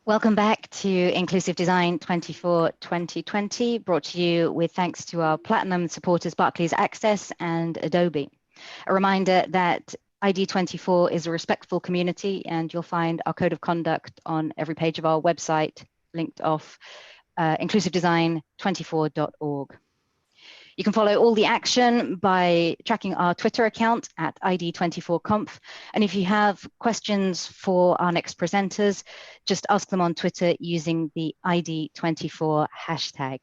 Welcome back to Inclusive Design 24 2020, brought to you with thanks to our Platinum supporters, Barclays Access and Adobe. A reminder that ID24 is a respectful community, and you'll find our code of conduct on every page of our website, linked off inclusivedesign24.org. You can follow all the action by tracking our Twitter account at ID24Conf. And if you have questions for our next presenters, just ask them on Twitter using the ID24 hashtag.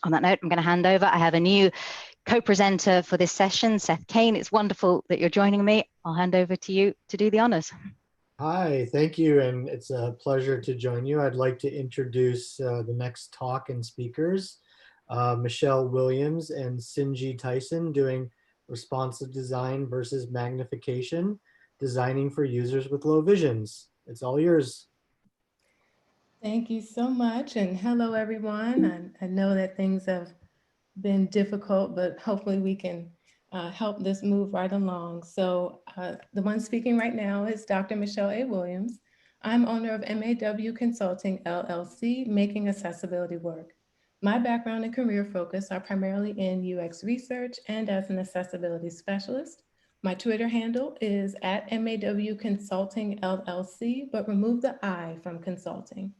On that note, I'm going to hand over. I have a new co-presenter for this session, Seth Kane. It's wonderful that you're joining me. I'll hand over to you to do the honors. Hi, thank you. And it's a pleasure to join you. I'd like to introduce the next talk and speakers. Michelle Williams and Sinji Tyson doing responsive design versus magnification, designing for users with low visions. It's all yours. Thank you so much. And hello, everyone. I know that things have been difficult, but hopefully we can help this move right along. So the one speaking right now is Dr. Michelle A. Williams. I'm owner of MAW Consulting, LLC, making accessibility work. My background and career focus are primarily in UX research and as an accessibility specialist. My Twitter handle is at MAW Consulting, LLC, but remove the I from consulting.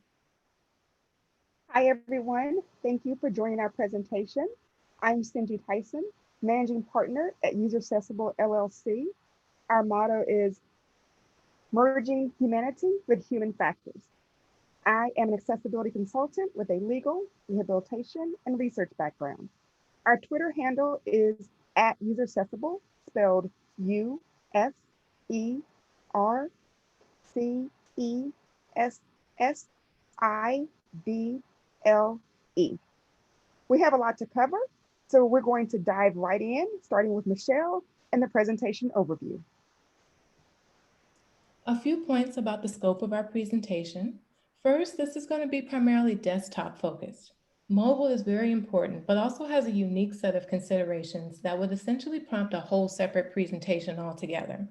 Hi, everyone. Thank you for joining our presentation. I'm Sinji Tyson, Managing Partner at User Accessible LLC. Our motto is merging humanity with human factors. I am an accessibility consultant with a legal, rehabilitation, and research background. Our Twitter handle is at User Accessible, spelled USERCESSIBLE. We have a lot to cover, so we're going to dive right in, starting with Michelle and the presentation overview. A few points about the scope of our presentation. First, this is going to be primarily desktop focused. Mobile is very important, but also has a unique set of considerations that would essentially prompt a whole separate presentation altogether.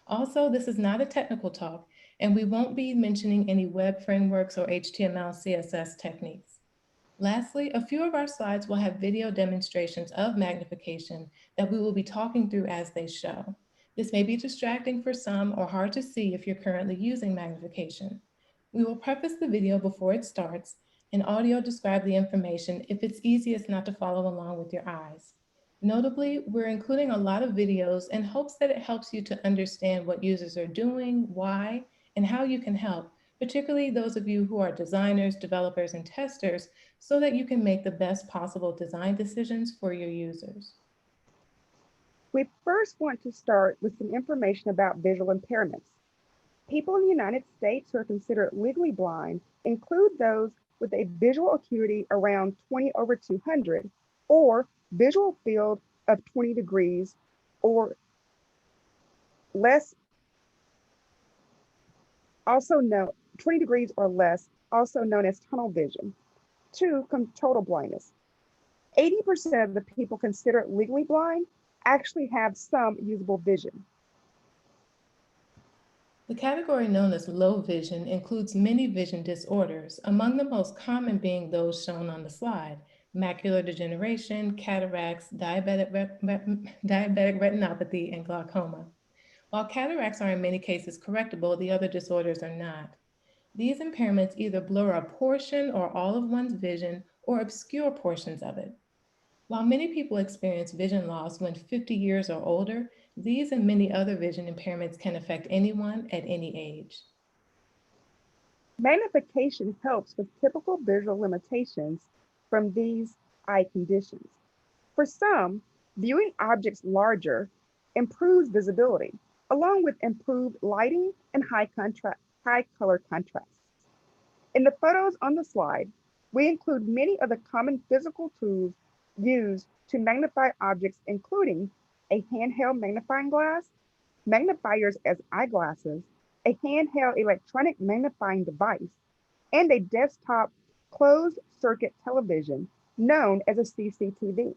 Also, this is not a technical talk, and we won't be mentioning any web frameworks or HTML, CSS techniques. Lastly, a few of our slides will have video demonstrations of magnification that we will be talking through as they show. This may be distracting for some or hard to see if you're currently using magnification. We will preface the video before it starts and audio describe the information if it's easiest not to follow along with your eyes. Notably, we're including a lot of videos in hopes that it helps you to understand what users are doing, why, and how you can help, particularly those of you who are designers, developers, and testers, so that you can make the best possible design decisions for your users. We first want to start with some information about visual impairments. People in the United States who are considered legally blind include those with a visual acuity around 20/200 or visual field of 20 degrees or less, also known 20 degrees or less, also known as tunnel vision, to total blindness. 80% of the people considered legally blind actually have some usable vision. The category known as low vision includes many vision disorders, among the most common being those shown on the slide: macular degeneration, cataracts, diabetic retinopathy, and glaucoma. While cataracts are in many cases correctable, the other disorders are not. These impairments either blur a portion or all of one's vision or obscure portions of it. While many people experience vision loss when 50 years or older, these and many other vision impairments can affect anyone at any age. Magnification helps with typical visual limitations from these eye conditions. For some, viewing objects larger improves visibility, along with improved lighting and high color contrast. In the photos on the slide, we include many of the common physical tools used to magnify objects, including a handheld magnifying glass, magnifiers as eyeglasses, a handheld electronic magnifying device, and a desktop closed circuit television known as a CCTV.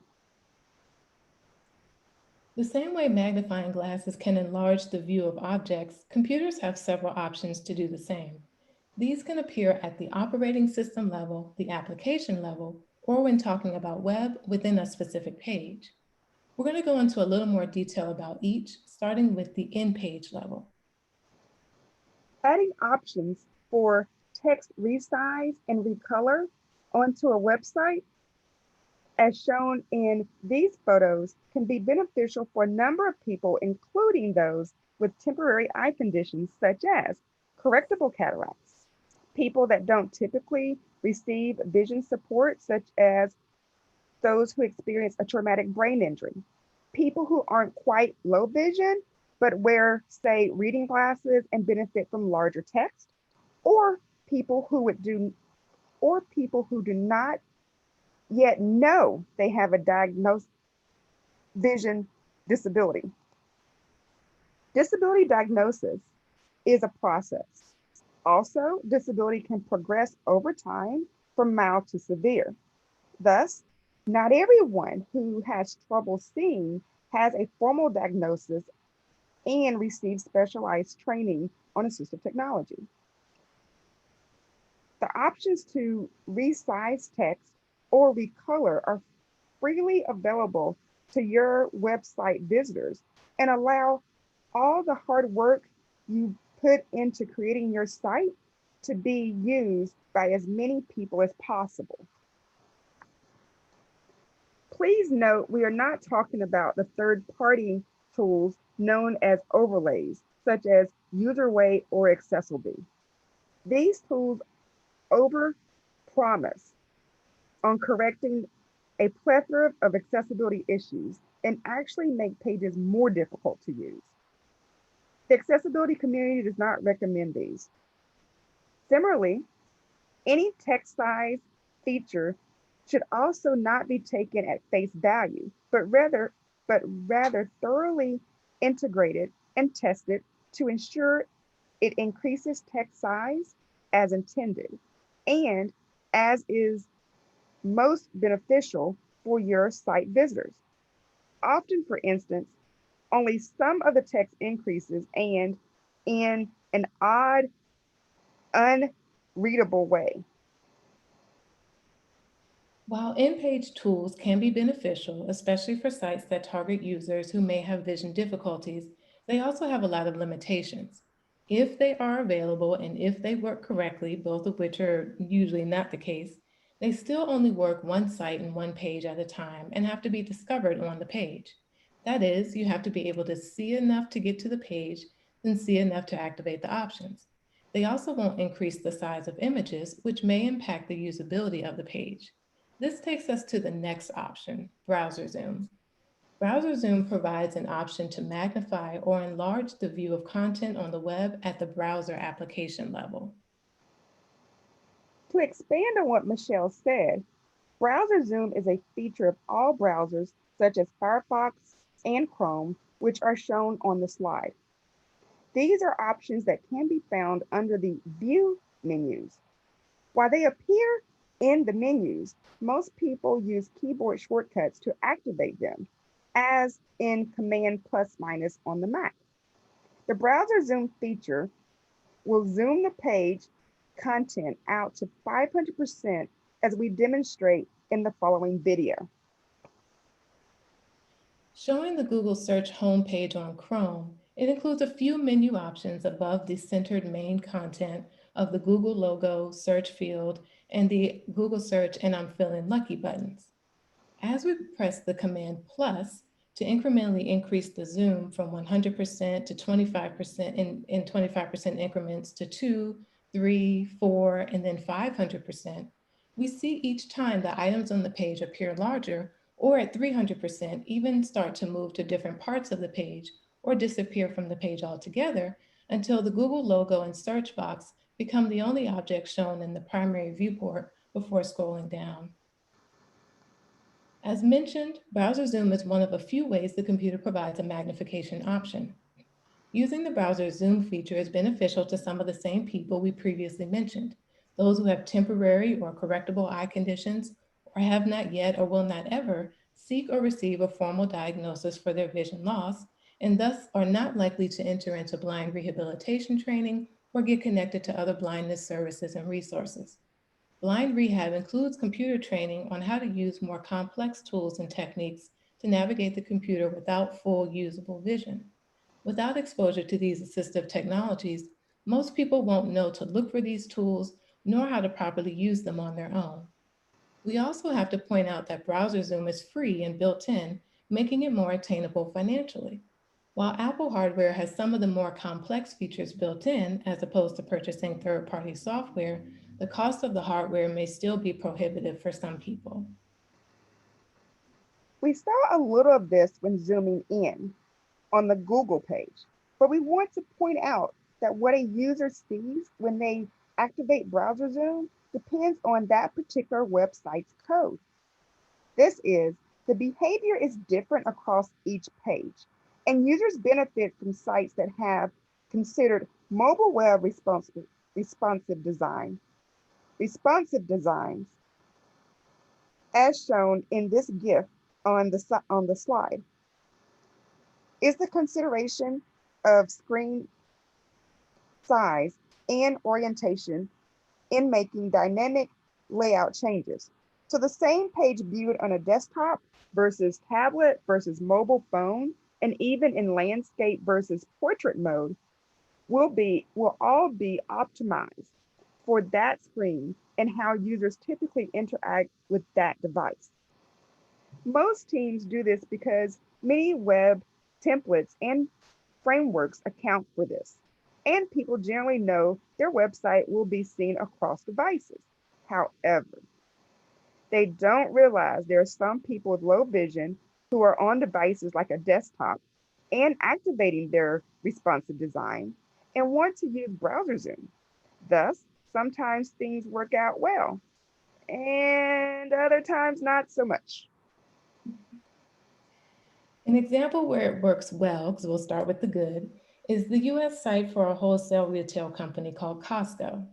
The same way magnifying glasses can enlarge the view of objects, computers have several options to do the same. These can appear at the operating system level, the application level, or when talking about web within a specific page. We're going to go into a little more detail about each, starting with the in-page level. Adding options for text resize and recolor onto a website, as shown in these photos, can be beneficial for a number of people, including those with temporary eye conditions such as correctable cataracts, people that don't typically receive vision support, such as those who experience a traumatic brain injury, people who aren't quite low vision, but wear, say, reading glasses and benefit from larger text, or people who do not yet know they have a diagnosed vision disability. Disability diagnosis is a process. Also, disability can progress over time from mild to severe. Thus, not everyone who has trouble seeing has a formal diagnosis and receives specialized training on assistive technology. The options to resize text or recolor are freely available to your website visitors and allow all the hard work you put into creating your site to be used by as many people as possible. Please note, we are not talking about the third-party tools known as overlays, such as UserWay or Accessibility. These tools overpromise on correcting a plethora of accessibility issues and actually make pages more difficult to use. The accessibility community does not recommend these. Similarly, any text size feature should also not be taken at face value, but rather thoroughly integrated and tested to ensure it increases text size as intended and as is most beneficial for your site visitors. Often, for instance, only some of the text increases and in an odd, unreadable way. While in-page tools can be beneficial, especially for sites that target users who may have vision difficulties, they also have a lot of limitations. If they are available and if they work correctly, both of which are usually not the case, they still only work one site and one page at a time and have to be discovered on the page. That is, you have to be able to see enough to get to the page, then see enough to activate the options. They also won't increase the size of images, which may impact the usability of the page. This takes us to the next option, browser zoom. Browser zoom provides an option to magnify or enlarge the view of content on the web at the browser application level. To expand on what Michelle said, browser zoom is a feature of all browsers such as Firefox and Chrome, which are shown on the slide. These are options that can be found under the View menus. While they appear in the menus, most people use keyboard shortcuts to activate them, as in Command ± on the Mac. The browser zoom feature will zoom the page content out to 500% as we demonstrate in the following video. Showing the Google search homepage on Chrome, it includes a few menu options above the centered main content of the Google logo, search field, and the Google search and I'm feeling lucky buttons. As we press the Command plus to incrementally increase the zoom from 100% to 25% in 25% increments to 2, 3, 4, and then 500%, we see each time the items on the page appear larger, or at 300% even start to move to different parts of the page or disappear from the page altogether until the Google logo and search box become the only objects shown in the primary viewport before scrolling down. As mentioned, browser zoom is one of a few ways the computer provides a magnification option. Using the browser zoom feature is beneficial to some of the same people we previously mentioned, those who have temporary or correctable eye conditions, or have not yet or will not ever seek or receive a formal diagnosis for their vision loss, and thus are not likely to enter into blind rehabilitation training or get connected to other blindness services and resources. Blind Rehab includes computer training on how to use more complex tools and techniques to navigate the computer without full usable vision. Without exposure to these assistive technologies, most people won't know to look for these tools nor how to properly use them on their own. We also have to point out that Browser Zoom is free and built in, making it more attainable financially. While Apple hardware has some of the more complex features built in, as opposed to purchasing third-party software, the cost of the hardware may still be prohibitive for some people. We saw a little of this when zooming in on the Google page, but we want to point out that what a user sees when they activate Browser Zoom depends on that particular website's code. This is, the behavior is different across each page, and users benefit from sites that have considered mobile web responsive designs, as shown in this GIF on the slide. Is the consideration of screen size and orientation in making dynamic layout changes. So the same page viewed on a desktop versus tablet versus mobile phone, and even in landscape versus portrait mode will all be optimized for that screen and how users typically interact with that device. Most teams do this because many web templates and frameworks account for this, and people generally know their website will be seen across devices. However, they don't realize there are some people with low vision who are on devices like a desktop and activating their responsive design and want to use Browser Zoom. Thus, sometimes things work out well and other times not so much. An example where it works well, because we'll start with the good, is the US site for a wholesale retail company called Costco.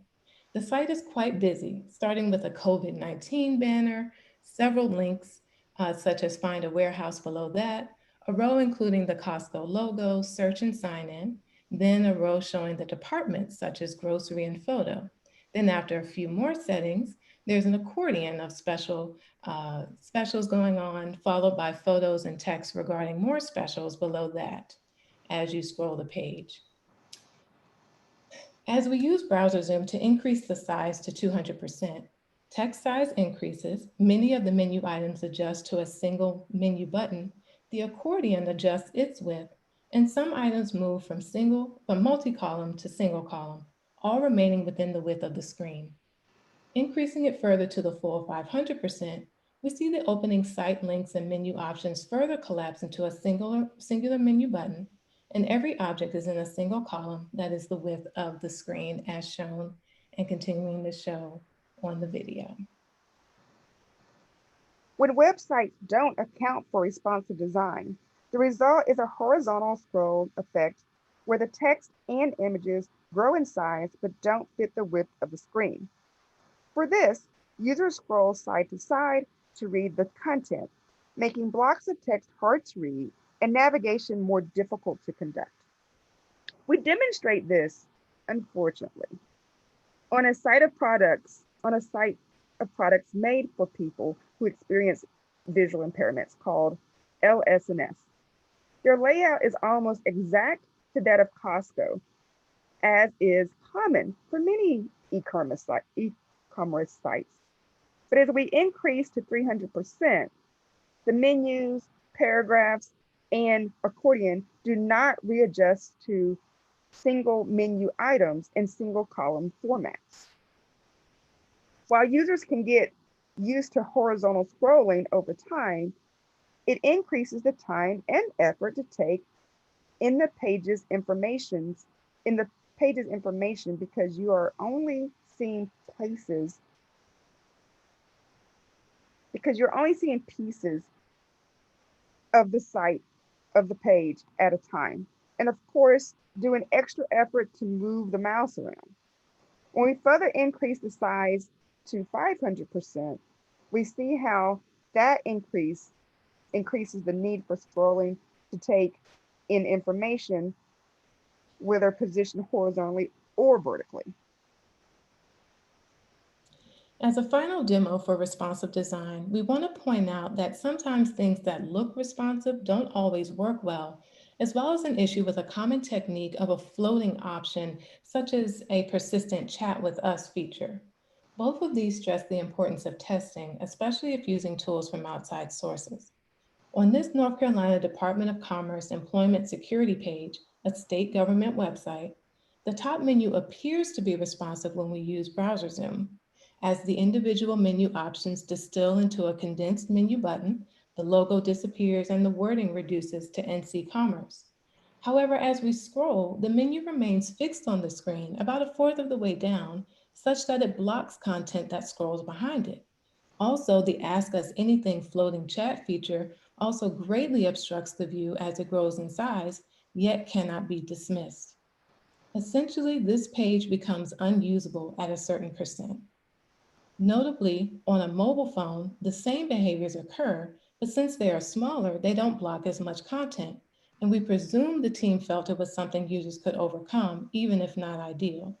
The site is quite busy, starting with a COVID-19 banner, several links, such as find a warehouse below that, a row including the Costco logo, search and sign in, then a row showing the departments such as grocery and photo. Then after a few more settings, there's an accordion of specials going on, followed by photos and text regarding more specials below that as you scroll the page. As we use Browser Zoom to increase the size to 200%, text size increases, many of the menu items adjust to a single menu button, the accordion adjusts its width, and some items move from multi-column to single column, all remaining within the width of the screen. Increasing it further to the full 500%, we see the opening site links and menu options further collapse into a singular menu button, and every object is in a single column that is the width of the screen as shown and continuing to show on the video. When websites don't account for responsive design, the result is a horizontal scroll effect where the text and images grow in size but don't fit the width of the screen. For this, users scroll side to side to read the content, making blocks of text hard to read and navigation more difficult to conduct. We demonstrate this, unfortunately, on a site of products made for people who experience visual impairments called LS&S. Their layout is almost exact to that of Costco, as is common for many e-commerce sites. But as we increase to 300%, the menus, paragraphs, and accordion do not readjust to single menu items in single column formats. While users can get used to horizontal scrolling over time, it increases the time and effort to take in the page's information because you are only seeing pieces of the site of the page at a time. And of course, do an extra effort to move the mouse around. When we further increase the size to 500%, we see how that increases the need for scrolling to take in information, whether positioned horizontally or vertically. As a final demo for responsive design, we want to point out that sometimes things that look responsive don't always work well, as well as an issue with a common technique of a floating option, such as a persistent chat with us feature. Both of these stress the importance of testing, especially if using tools from outside sources. On this North Carolina Department of Commerce Employment Security page, a state government website, the top menu appears to be responsive when we use Browser Zoom. As the individual menu options distill into a condensed menu button, the logo disappears and the wording reduces to NC Commerce. However, as we scroll, the menu remains fixed on the screen about a fourth of the way down, such that it blocks content that scrolls behind it. Also, the Ask Us Anything floating chat feature also greatly obstructs the view as it grows in size, yet cannot be dismissed. Essentially, this page becomes unusable at a certain percent. Notably, on a mobile phone, the same behaviors occur, but since they are smaller, they don't block as much content. And we presume the team felt it was something users could overcome, even if not ideal.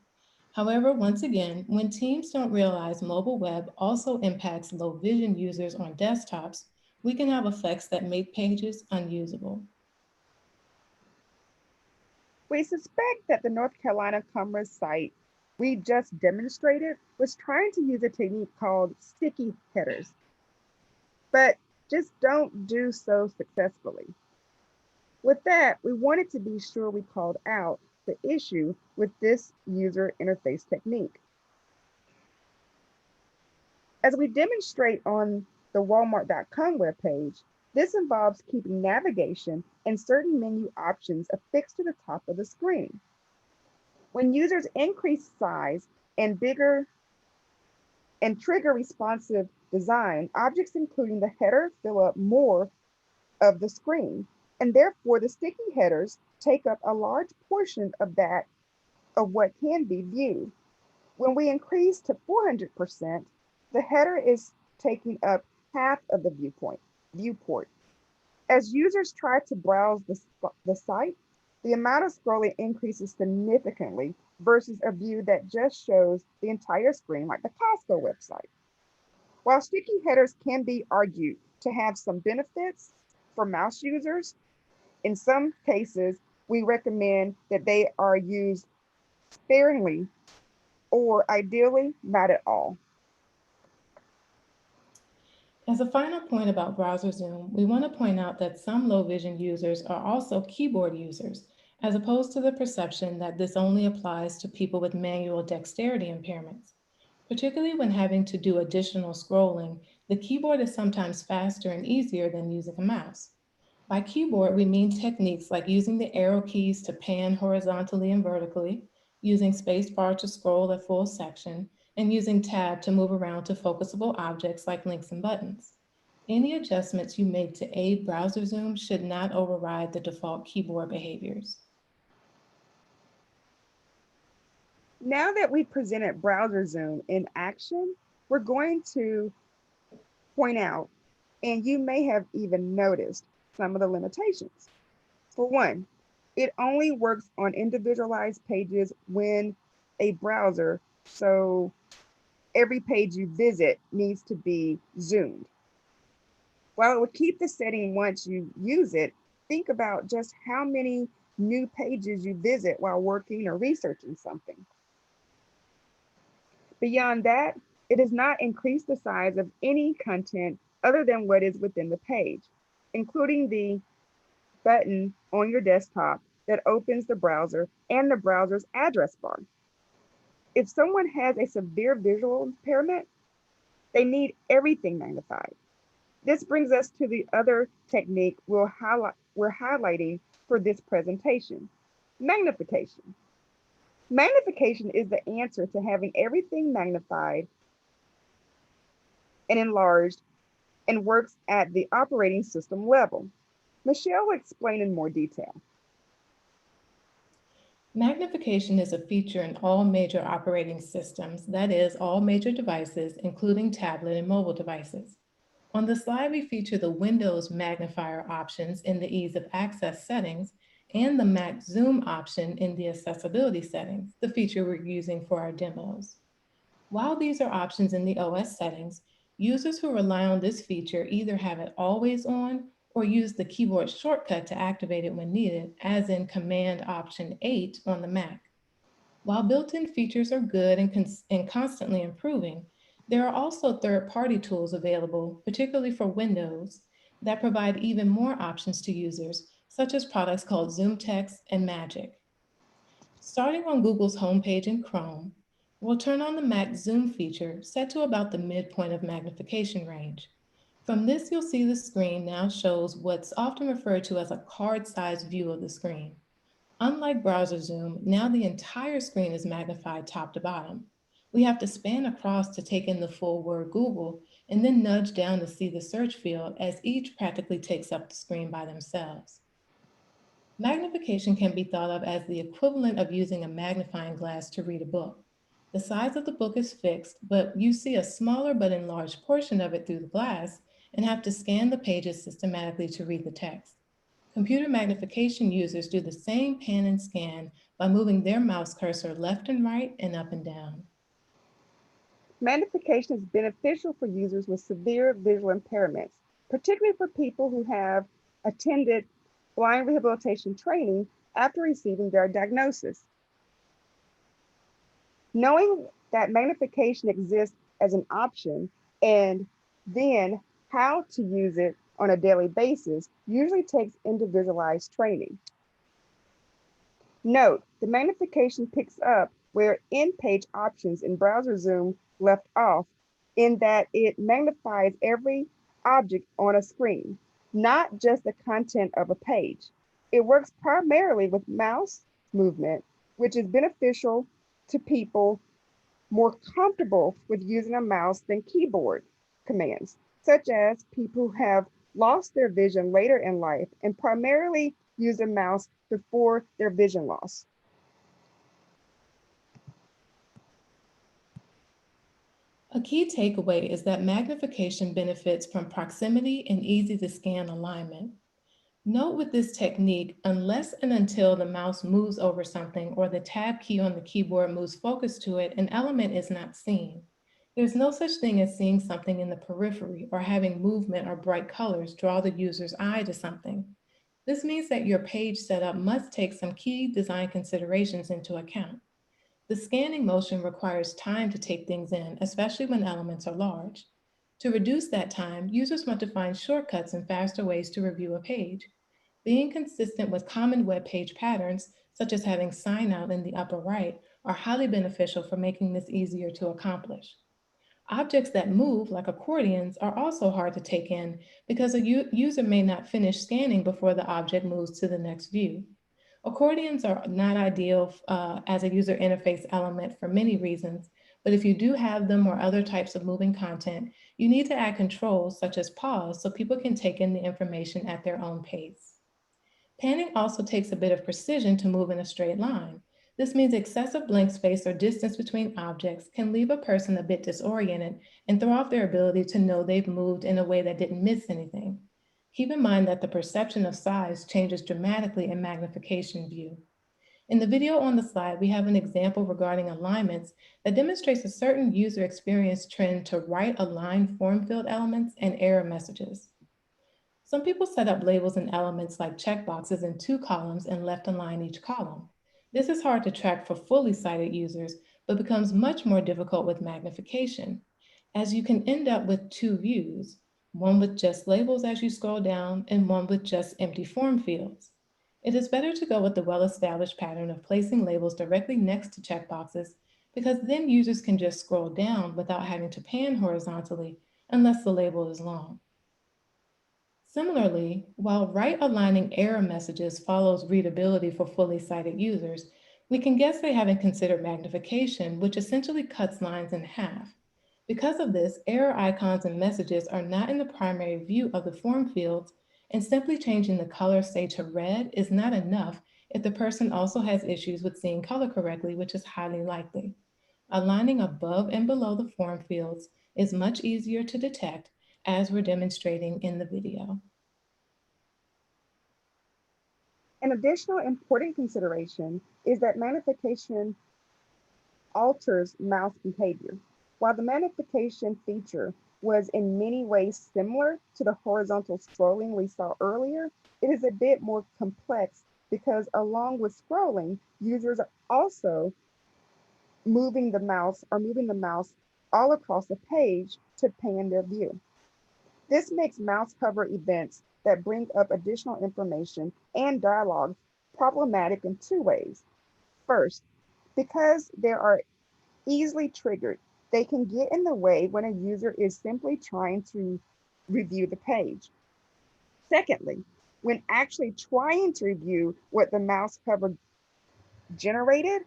However, once again, when teams don't realize mobile web also impacts low vision users on desktops, we can have effects that make pages unusable. We suspect that the North Carolina Commerce site we just demonstrated was trying to use a technique called sticky headers, but just don't do so successfully. With that, we wanted to be sure we called out the issue with this user interface technique. As we demonstrate on the Walmart.com webpage, this involves keeping navigation and certain menu options affixed to the top of the screen. When users increase size and bigger and trigger responsive design, objects including the header fill up more of the screen, and therefore the sticky headers take up a large portion of what can be viewed. When we increase to 400%, the header is taking up half of the viewport. As users try to browse the site, the amount of scrolling increases significantly versus a view that just shows the entire screen like the Costco website. While sticky headers can be argued to have some benefits for mouse users, in some cases, we recommend that they are used sparingly or ideally not at all. As a final point about Browser Zoom, we want to point out that some low vision users are also keyboard users, as opposed to the perception that this only applies to people with manual dexterity impairments. Particularly when having to do additional scrolling, the keyboard is sometimes faster and easier than using a mouse. By keyboard, we mean techniques like using the arrow keys to pan horizontally and vertically, using spacebar to scroll at full section, and using tab to move around to focusable objects like links and buttons. Any adjustments you make to aid Browser Zoom should not override the default keyboard behaviors. Now that we presented Browser Zoom in action, we're going to point out, and you may have even noticed, some of the limitations. For one, it only works on individualized pages when a browser, so every page you visit needs to be zoomed. While it would keep the setting once you use it, think about just how many new pages you visit while working or researching something. Beyond that, it does not increase the size of any content other than what is within the page, including the button on your desktop that opens the browser and the browser's address bar. If someone has a severe visual impairment, they need everything magnified. This brings us to the other technique we're highlighting for this presentation, magnification. Magnification is the answer to having everything magnified and enlarged and works at the operating system level. Michelle will explain in more detail. Magnification is a feature in all major operating systems, that is, all major devices, including tablet and mobile devices. On the slide, we feature the Windows magnifier options in the ease of access settings and the Mac Zoom option in the accessibility settings, the feature we're using for our demos. While these are options in the OS settings, users who rely on this feature either have it always on or use the keyboard shortcut to activate it when needed, as in Command Option 8 on the Mac. While built-in features are good and constantly improving, there are also third-party tools available, particularly for Windows, that provide even more options to users, such as products called ZoomText and Magic. Starting on Google's homepage in Chrome, we'll turn on the Mac Zoom feature set to about the midpoint of magnification range. From this, you'll see the screen now shows what's often referred to as a card-sized view of the screen. Unlike browser zoom, now the entire screen is magnified top to bottom. We have to span across to take in the full word Google and then nudge down to see the search field, as each practically takes up the screen by themselves. Magnification can be thought of as the equivalent of using a magnifying glass to read a book. The size of the book is fixed, but you see a smaller but enlarged portion of it through the glass and have to scan the pages systematically to read the text. Computer magnification users do the same pan and scan by moving their mouse cursor left and right and up and down. Magnification is beneficial for users with severe visual impairments, particularly for people who have attended blind rehabilitation training after receiving their diagnosis. Knowing that magnification exists as an option and then how to use it on a daily basis usually takes individualized training. Note, the magnification picks up where in-page options in browser zoom left off, in that it magnifies every object on a screen, not just the content of a page. It works primarily with mouse movement, which is beneficial to people more comfortable with using a mouse than keyboard commands, such as people who have lost their vision later in life and primarily use a mouse before their vision loss. A key takeaway is that magnification benefits from proximity and easy to scan alignment. Note with this technique, unless and until the mouse moves over something or the tab key on the keyboard moves focus to it, an element is not seen. There's no such thing as seeing something in the periphery or having movement or bright colors draw the user's eye to something. This means that your page setup must take some key design considerations into account. The scanning motion requires time to take things in, especially when elements are large. To reduce that time, users want to find shortcuts and faster ways to review a page. Being consistent with common web page patterns, such as having sign out in the upper right, are highly beneficial for making this easier to accomplish. Objects that move, like accordions, are also hard to take in because a user may not finish scanning before the object moves to the next view. Accordions are not ideal as a user interface element for many reasons, but if you do have them or other types of moving content, you need to add controls such as pause so people can take in the information at their own pace. Panning also takes a bit of precision to move in a straight line. This means excessive blank space or distance between objects can leave a person a bit disoriented and throw off their ability to know they've moved in a way that didn't miss anything. Keep in mind that the perception of size changes dramatically in magnification view. In the video on the slide, we have an example regarding alignments that demonstrates a certain user experience trend to right align form field elements and error messages. Some people set up labels and elements like checkboxes in 2 columns and left align each column. This is hard to track for fully sighted users, but becomes much more difficult with magnification, as you can end up with 2 views, one with just labels as you scroll down and one with just empty form fields. It is better to go with the well-established pattern of placing labels directly next to checkboxes, because then users can just scroll down without having to pan horizontally unless the label is long. Similarly, while right aligning error messages follows readability for fully sighted users, we can guess they haven't considered magnification, which essentially cuts lines in half. Because of this, error icons and messages are not in the primary view of the form fields, and simply changing the color, say, to red is not enough if the person also has issues with seeing color correctly, which is highly likely. Aligning above and below the form fields is much easier to detect, as we're demonstrating in the video. An additional important consideration is that magnification alters mouse behavior. While the magnification feature was in many ways similar to the horizontal scrolling we saw earlier, it is a bit more complex because along with scrolling, users are also moving the mouse all across the page to pan their view. This makes mouse hover events that bring up additional information and dialogue problematic in two ways. First, because they are easily triggered, they can get in the way when a user is simply trying to review the page. Secondly, when actually trying to review what the mouse hover generated,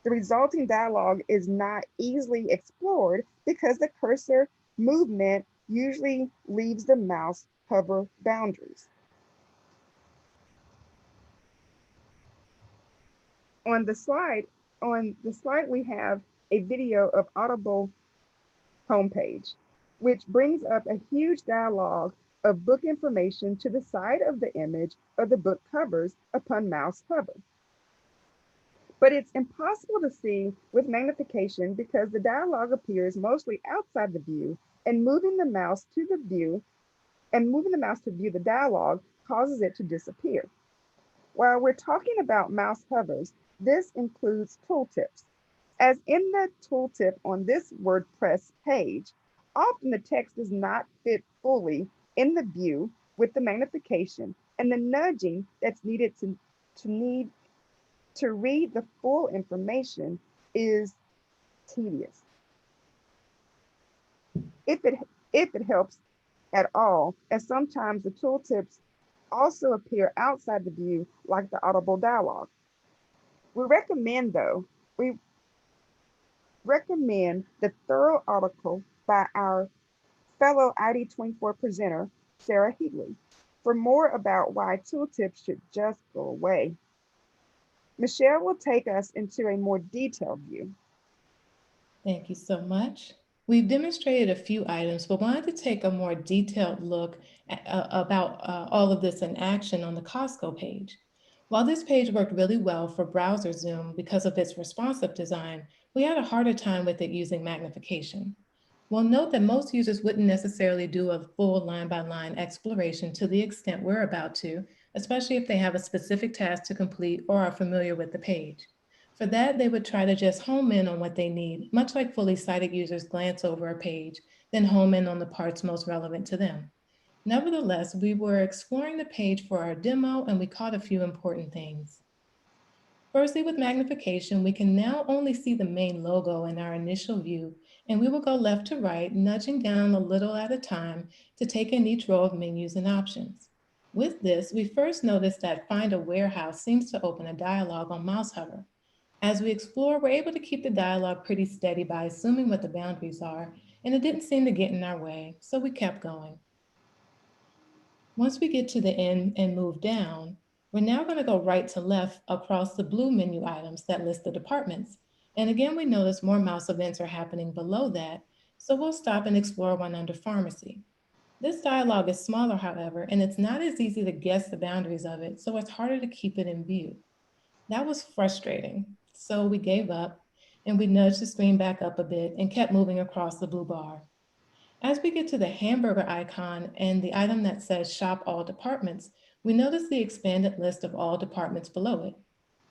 the resulting dialogue is not easily explored because the cursor movement usually leaves the mouse hover boundaries. On the slide, we have a video of Audible homepage, which brings up a huge dialogue of book information to the side of the image of the book covers upon mouse hover. But it's impossible to see with magnification because the dialogue appears mostly outside the view, and moving the mouse to view the dialogue causes it to disappear. While we're talking about mouse hovers, this includes tooltips. As in the tooltip on this WordPress page, often the text does not fit fully in the view with the magnification, and the nudging that's needed to read the full information is tedious. If it helps at all, as sometimes the tooltips also appear outside the view like the Audible dialogue. We recommend the thorough article by our fellow ID24 presenter, Sarah Heatley, for more about why tooltips should just go away. Michelle will take us into a more detailed view. Thank you so much. We've demonstrated a few items, but wanted to take a more detailed look at, about all of this in action on the Costco page. While this page worked really well for browser zoom because of its responsive design, we had a harder time with it using magnification. We'll note that most users wouldn't necessarily do a full line-by-line exploration to the extent we're about to, especially if they have a specific task to complete or are familiar with the page. For that, they would try to just home in on what they need, much like fully sighted users glance over a page, then home in on the parts most relevant to them. Nevertheless, we were exploring the page for our demo and we caught a few important things. Firstly, with magnification, we can now only see the main logo in our initial view, and we will go left to right, nudging down a little at a time to take in each row of menus and options. With this, we first noticed that Find a Warehouse seems to open a dialog on mouse hover. As we explore, we're able to keep the dialogue pretty steady by assuming what the boundaries are, and it didn't seem to get in our way, so we kept going. Once we get to the end and move down, we're now going to go right to left across the blue menu items that list the departments. And again, we notice more mouse events are happening below that, so we'll stop and explore one under pharmacy. This dialogue is smaller, however, and it's not as easy to guess the boundaries of it, so it's harder to keep it in view. That was frustrating, so we gave up and we nudged the screen back up a bit and kept moving across the blue bar. As we get to the hamburger icon and the item that says Shop All Departments, we notice the expanded list of all departments below it.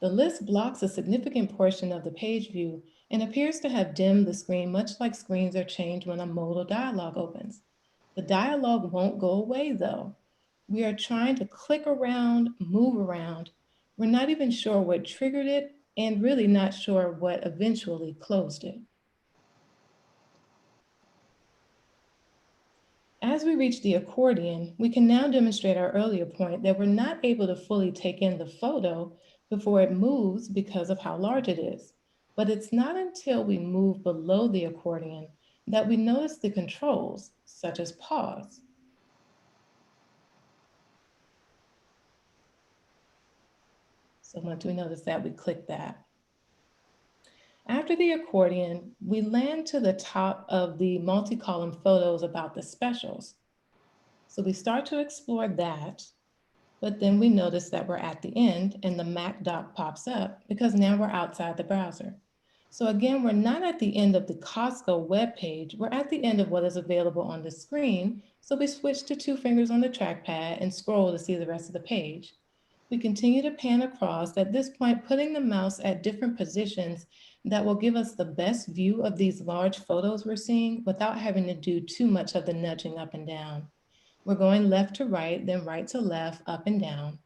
The list blocks a significant portion of the page view and appears to have dimmed the screen, much like screens are changed when a modal dialog opens. The dialog won't go away though. We are trying to click around, move around. We're not even sure what triggered it and really not sure what eventually closed it. As we reach the accordion, we can now demonstrate our earlier point that we're not able to fully take in the photo before it moves because of how large it is. But it's not until we move below the accordion that we notice the controls, such as pause. So once we notice that, we click that. After the accordion, we land to the top of the multi-column photos about the specials. So we start to explore that. But then we notice that we're at the end and the Mac dock pops up because now we're outside the browser. So again, we're not at the end of the Costco web page, we're at the end of what is available on the screen. So we switch to 2 fingers on the trackpad and scroll to see the rest of the page. We continue to pan across, at this point, putting the mouse at different positions that will give us the best view of these large photos we're seeing without having to do too much of the nudging up and down. We're going left to right, then right to left, up and down.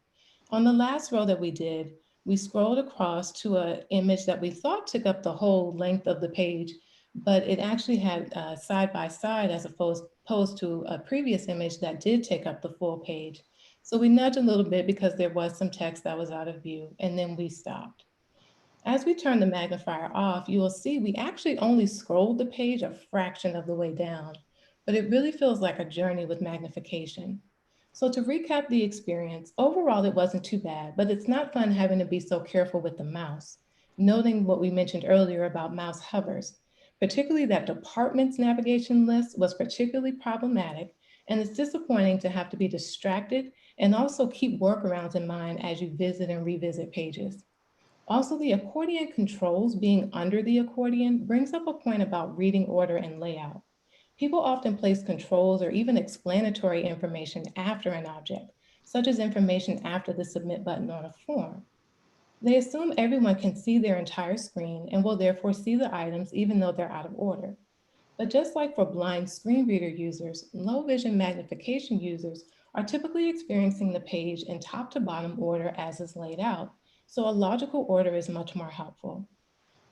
On the last row that we did, we scrolled across to an image that we thought took up the whole length of the page, but it actually had side by side as opposed to a previous image that did take up the full page. So we nudged a little bit because there was some text that was out of view, and then we stopped. As we turn the magnifier off, you will see we actually only scrolled the page a fraction of the way down, but it really feels like a journey with magnification. So to recap the experience, overall it wasn't too bad, but it's not fun having to be so careful with the mouse. Noting what we mentioned earlier about mouse hovers, particularly that department's navigation list was particularly problematic, and it's disappointing to have to be distracted and also keep workarounds in mind as you visit and revisit pages. Also, the accordion controls being under the accordion brings up a point about reading order and layout. People often place controls or even explanatory information after an object, such as information after the submit button on a form. They assume everyone can see their entire screen and will therefore see the items even though they're out of order. But just like for blind screen reader users, low vision magnification users are typically experiencing the page in top to bottom order as is laid out, so a logical order is much more helpful.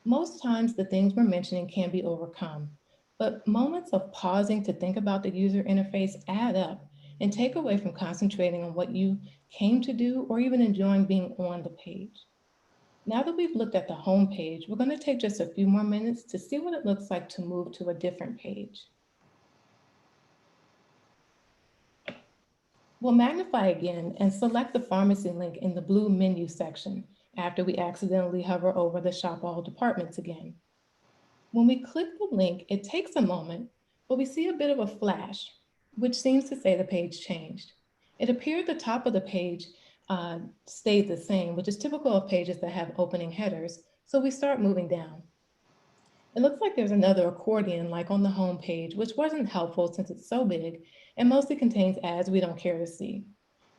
Most times the things we're mentioning can be overcome, but moments of pausing to think about the user interface add up and take away from concentrating on what you came to do or even enjoying being on the page. Now that we've looked at the home page, we're going to take just a few more minutes to see what it looks like to move to a different page. We'll magnify again and select the pharmacy link in the blue menu section after we accidentally hover over the Shop All departments again. When we click the link, it takes a moment, but we see a bit of a flash, which seems to say the page changed. It appeared the top of the page stayed the same, which is typical of pages that have opening headers, so we start moving down. It looks like there's another accordion like on the home page, which wasn't helpful since it's so big and mostly contains ads we don't care to see.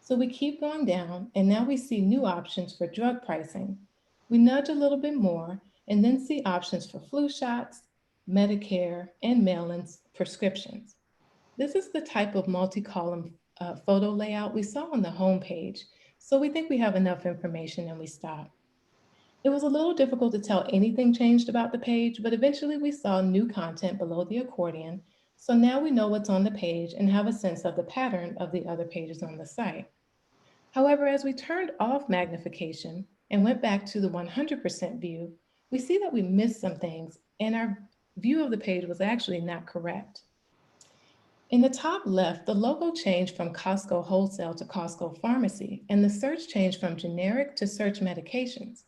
So we keep going down, and now we see new options for drug pricing. We nudge a little bit more and then see options for flu shots, Medicare, and mail-in prescriptions. This is the type of multi-column photo layout we saw on the home page, so we think we have enough information and we stop. It was a little difficult to tell anything changed about the page, but eventually we saw new content below the accordion, so now we know what's on the page and have a sense of the pattern of the other pages on the site. However, as we turned off magnification and went back to the 100% view, we see that we missed some things and our view of the page was actually not correct. In the top left, the logo changed from Costco Wholesale to Costco Pharmacy, and the search changed from generic to search medications.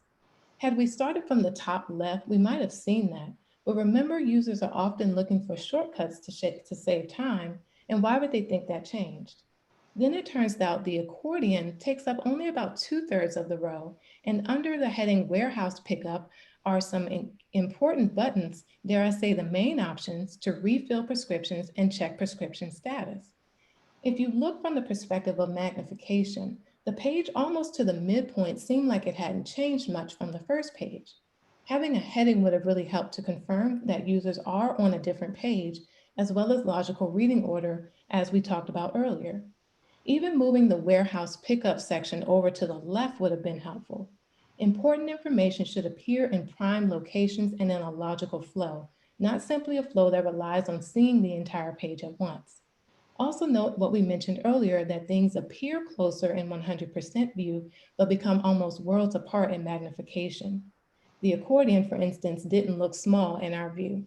Had we started from the top left, we might have seen that, but remember, users are often looking for shortcuts to save time, and why would they think that changed? Then it turns out the accordion takes up only about 2/3 of the row, and under the heading Warehouse Pickup are some important buttons, dare I say the main options, to refill prescriptions and check prescription status. If you look from the perspective of magnification, the page almost to the midpoint seemed like it hadn't changed much from the first page. Having a heading would have really helped to confirm that users are on a different page, as well as logical reading order, as we talked about earlier. Even moving the warehouse pickup section over to the left would have been helpful. Important information should appear in prime locations and in a logical flow, not simply a flow that relies on seeing the entire page at once. Also note what we mentioned earlier, that things appear closer in 100% view, but become almost worlds apart in magnification. The accordion, for instance, didn't look small in our view.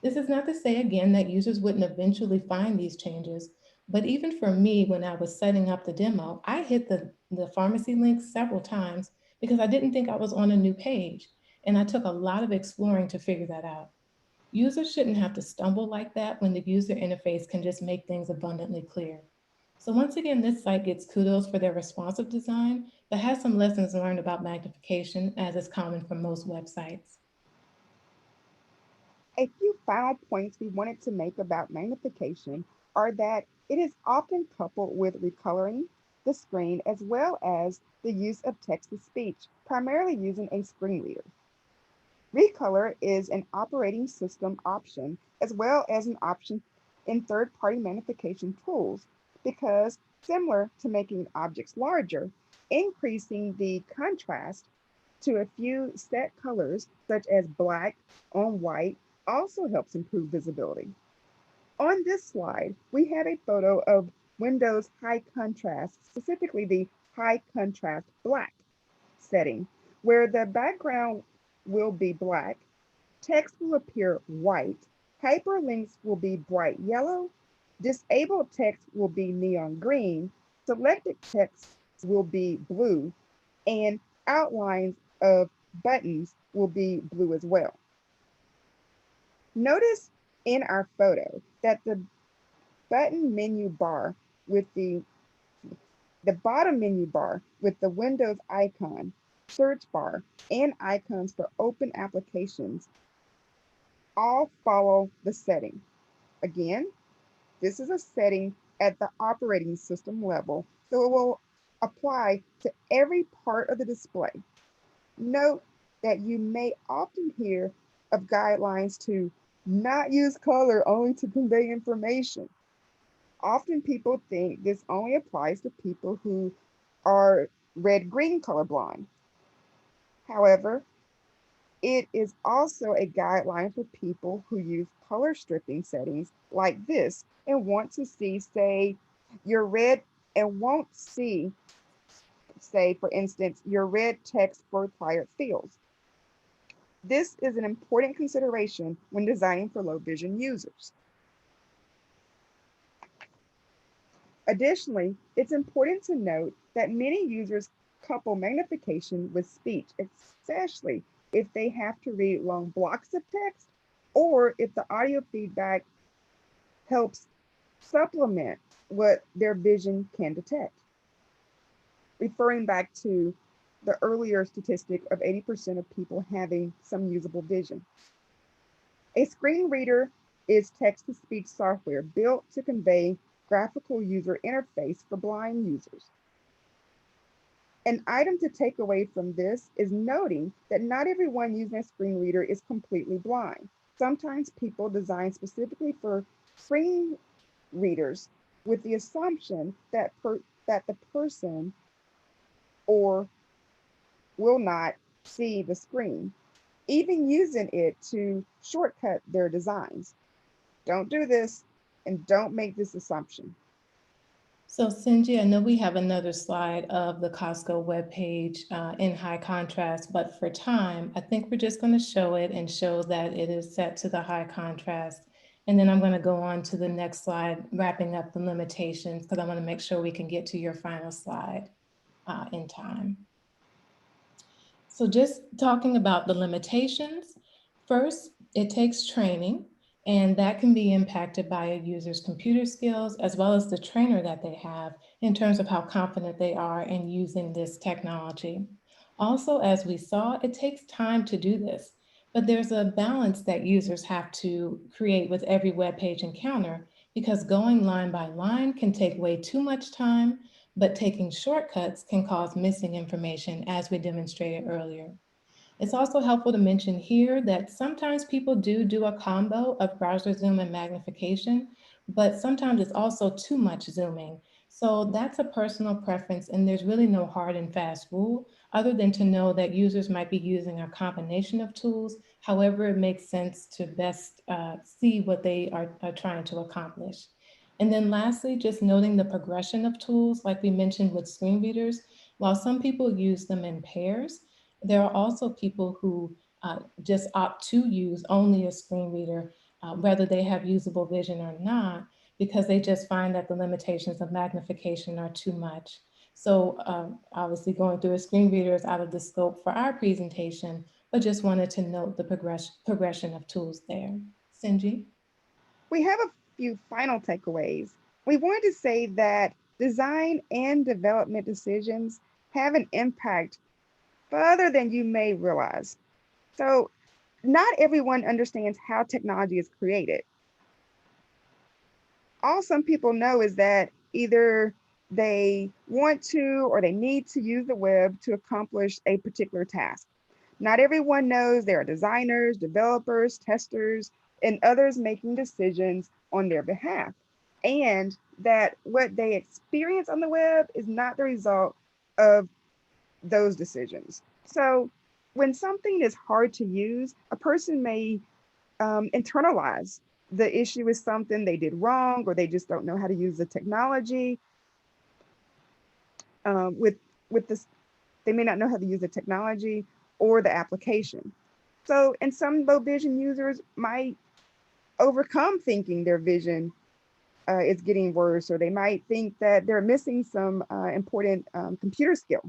This is not to say again that users wouldn't eventually find these changes, but even for me, when I was setting up the demo, I hit the pharmacy link several times because I didn't think I was on a new page, and I took a lot of exploring to figure that out. Users shouldn't have to stumble like that when the user interface can just make things abundantly clear. So once again, this site gets kudos for their responsive design, but has some lessons learned about magnification, as is common for most websites. A few final points we wanted to make about magnification are that it is often coupled with recoloring the screen as well as the use of text-to-speech, primarily using a screen reader. Recolor is an operating system option as well as an option in third-party magnification tools because, similar to making objects larger, increasing the contrast to a few set colors such as black on white also helps improve visibility. On this slide, we have a photo of Windows High Contrast, specifically the High Contrast Black setting, where the background will be black, text will appear white, hyperlinks will be bright yellow, disabled text will be neon green, selected text will be blue, and outlines of buttons will be blue as well. Notice in our photo that the button menu bar with the bottom menu bar with the Windows icon, search bar, and icons for open applications all follow the setting. Again, this is a setting at the operating system level, so it will apply to every part of the display. Note that you may often hear of guidelines to not use color only to convey information. Often people think this only applies to people who are red-green colorblind. However, it is also a guideline for people who use color stripping settings like this and want to see, say, your red and won't see, say, for instance, your red text for required fields. This is an important consideration when designing for low vision users. Additionally, it's important to note that many users couple magnification with speech, especially if they have to read long blocks of text or if the audio feedback helps supplement what their vision can detect. Referring back to the earlier statistic of 80% of people having some usable vision. A screen reader is text-to-speech software built to convey graphical user interface for blind users. An item to take away from this is noting that not everyone using a screen reader is completely blind. Sometimes people design specifically for screen readers with the assumption that the person or will not see the screen, even using it to shortcut their designs. Don't do this and don't make this assumption. So Sinji, I know we have another slide of the Costco webpage in high contrast, but for time, I think we're just going to show it and show that it is set to the high contrast. And then I'm going to go on to the next slide, wrapping up the limitations, because I want to make sure we can get to your final slide in time. So just talking about the limitations, first, it takes training, and that can be impacted by a user's computer skills as well as the trainer that they have in terms of how confident they are in using this technology. Also, as we saw, it takes time to do this, but there's a balance that users have to create with every web page encounter because going line by line can take way too much time, but taking shortcuts can cause missing information as we demonstrated earlier. It's also helpful to mention here that sometimes people do a combo of browser zoom and magnification, but sometimes it's also too much zooming. So that's a personal preference, and there's really no hard and fast rule other than to know that users might be using a combination of tools. However, it makes sense to best see what they are trying to accomplish. And then lastly, just noting the progression of tools, like we mentioned with screen readers, while some people use them in pairs, there are also people who just opt to use only a screen reader, whether they have usable vision or not, because they just find that the limitations of magnification are too much. So obviously going through a screen reader is out of the scope for our presentation, but just wanted to note the progression of tools there. Sinji? We have a few final takeaways. We wanted to say that Design and development decisions have an impact further than you may realize. So not everyone understands how technology is created. All some people know is that either they want to or they need to use the web to accomplish a particular task. Not everyone knows there are designers, developers, testers, and others making decisions on their behalf. And that what they experience on the web is not the result of those decisions. So when something is hard to use, a person may internalize the issue is something they did wrong, or they just don't know how to use the technology. With this, they may not know how to use the technology or the application. So, and some low vision users might overcome thinking their vision is getting worse, or they might think that they're missing some important computer skill.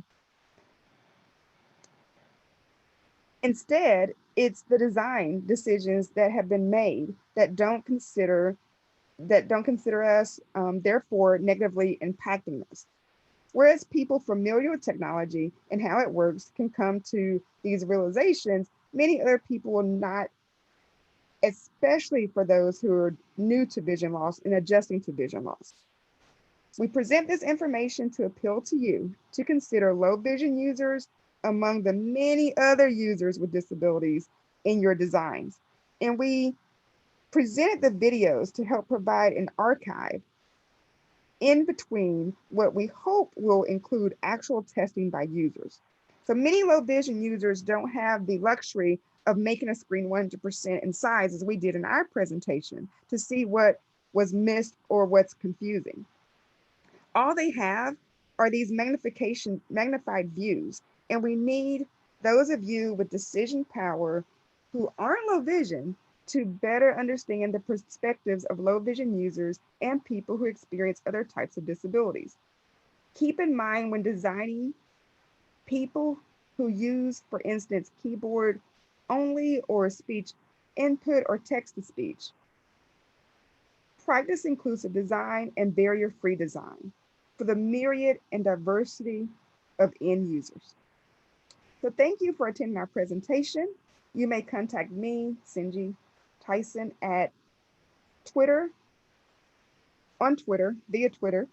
Instead, it's the design decisions that have been made that don't consider us, therefore negatively impacting us. Whereas people familiar with technology and how it works can come to these realizations, many other people will not, especially for those who are new to vision loss and adjusting to vision loss. We present this information to appeal to you to consider low vision users among the many other users with disabilities in your designs. And we presented the videos to help provide an archive in between what we hope will include actual testing by users. So many low vision users don't have the luxury of making a screen 100% in size as we did in our presentation to see what was missed or what's confusing. All they have are these magnified views, and we need those of you with decision power who aren't low vision to better understand the perspectives of low vision users and people who experience other types of disabilities. Keep in mind when designing, people who use, for instance, keyboard only or speech input or text to speech. Practice inclusive design and barrier-free design for the myriad and diversity of end users. So thank you for attending our presentation. You may contact me, Sinji Tyson, at Twitter, via Twitter,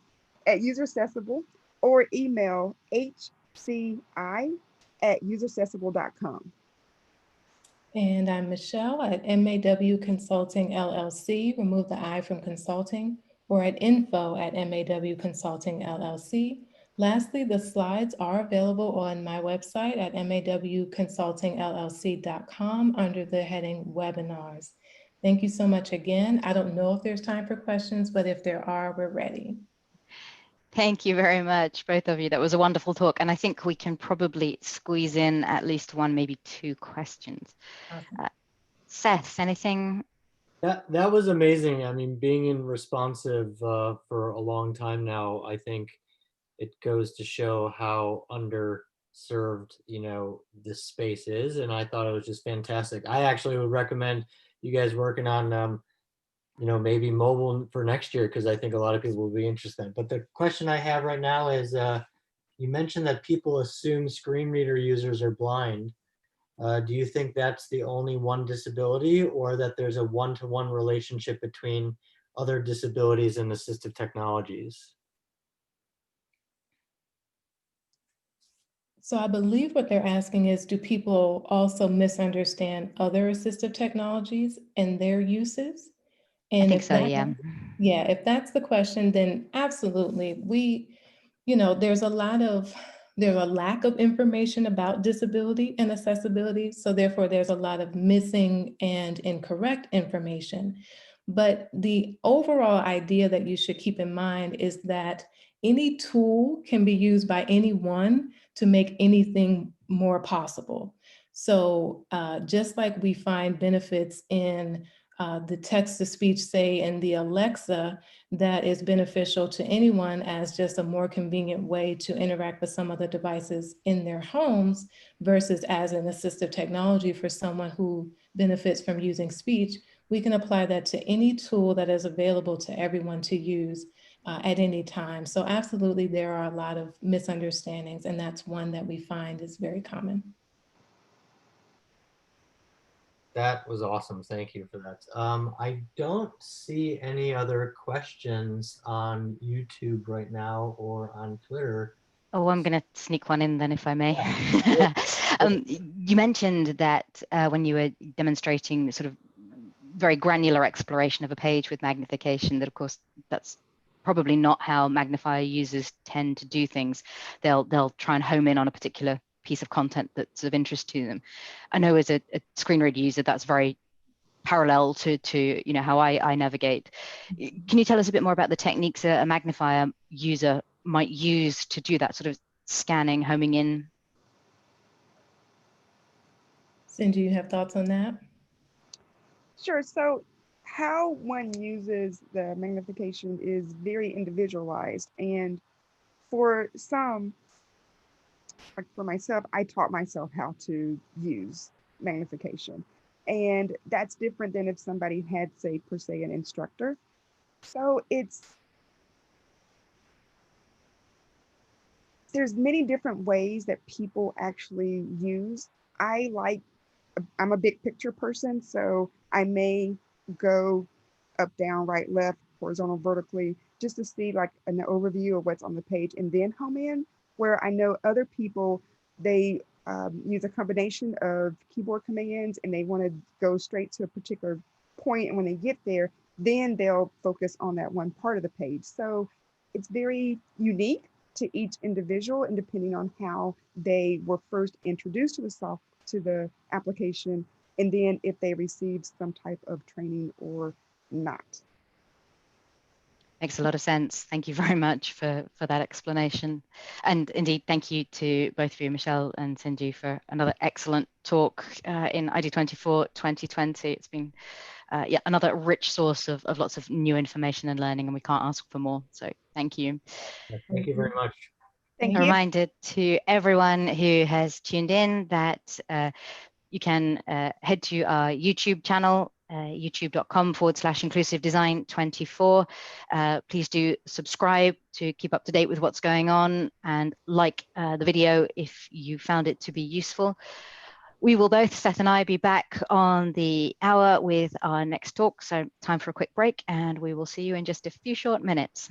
at UserAccessible, or email hci@useraccessible.com. And I'm Michelle at MAW Consulting LLC, remove the I from consulting, or at info@MAW Consulting LLC. Lastly, the slides are available on my website at mawconsultingllc.com under the heading webinars. Thank you so much again. I don't know if there's time for questions, but if there are, we're ready. Thank you very much, both of you. That was a wonderful talk. And I think we can probably squeeze in at least one, maybe two questions. Awesome. Seth, anything? That was amazing. I mean, being in responsive for a long time now, I think it goes to show how underserved, this space is. And I thought it was just fantastic. I actually would recommend you guys working on maybe mobile for next year, because I think a lot of people will be interested. But the question I have right now is, you mentioned that people assume screen reader users are blind. Do you think that's the only one disability, or that there's a one-to-one relationship between other disabilities and assistive technologies? So I believe what they're asking is, do people also misunderstand other assistive technologies and their uses? And I think so, yeah. Yeah, if that's the question, then absolutely. There's a lack of information about disability and accessibility. So therefore, there's a lot of missing and incorrect information. But the overall idea that you should keep in mind is that any tool can be used by anyone to make anything more possible. So just like we find benefits in the text-to-speech, say, in the Alexa, that is beneficial to anyone as just a more convenient way to interact with some of the devices in their homes versus as an assistive technology for someone who benefits from using speech, we can apply that to any tool that is available to everyone to use. at any time. So absolutely, there are a lot of misunderstandings, and that's one that we find is very common. That was awesome. Thank you for that. I don't see any other questions on YouTube right now or on Twitter. Oh, I'm going to sneak one in then, if I may. You mentioned that when you were demonstrating sort of very granular exploration of a page with magnification, that of course, that's probably not how magnifier users tend to do things. They'll try and home in on a particular piece of content that's of interest to them. I know as a screen reader user, that's very parallel to you know how I navigate. Can you tell us a bit more about the techniques a magnifier user might use to do that sort of scanning, homing in? Cindy, you have thoughts on that? Sure. So how one uses the magnification is very individualized. And for some, like for myself, I taught myself how to use magnification. And that's different than if somebody had, say, per se, an instructor. So there's many different ways that people actually use. I'm a big picture person, so I may go up, down, right, left, horizontal, vertically, just to see like an overview of what's on the page and then home in, where I know other people, they use a combination of keyboard commands and they want to go straight to a particular point. And when they get there, then they'll focus on that one part of the page. So it's very unique to each individual and depending on how they were first introduced to the application, and then if they received some type of training or not. Makes a lot of sense. Thank you very much for that explanation. And indeed, thank you to both of you, Michelle and Sinji, for another excellent talk in ID24 2020. It's been yeah, another rich source of lots of new information and learning, and we can't ask for more. So thank you. Thank you very much. Thank A you. reminder to everyone who has tuned in that you can head to our YouTube channel, youtube.com/inclusivedesign24. Please do subscribe to keep up to date with what's going on and like the video if you found it to be useful. We will both, Seth and I, be back on the hour with our next talk. So time for a quick break and we will see you in just a few short minutes.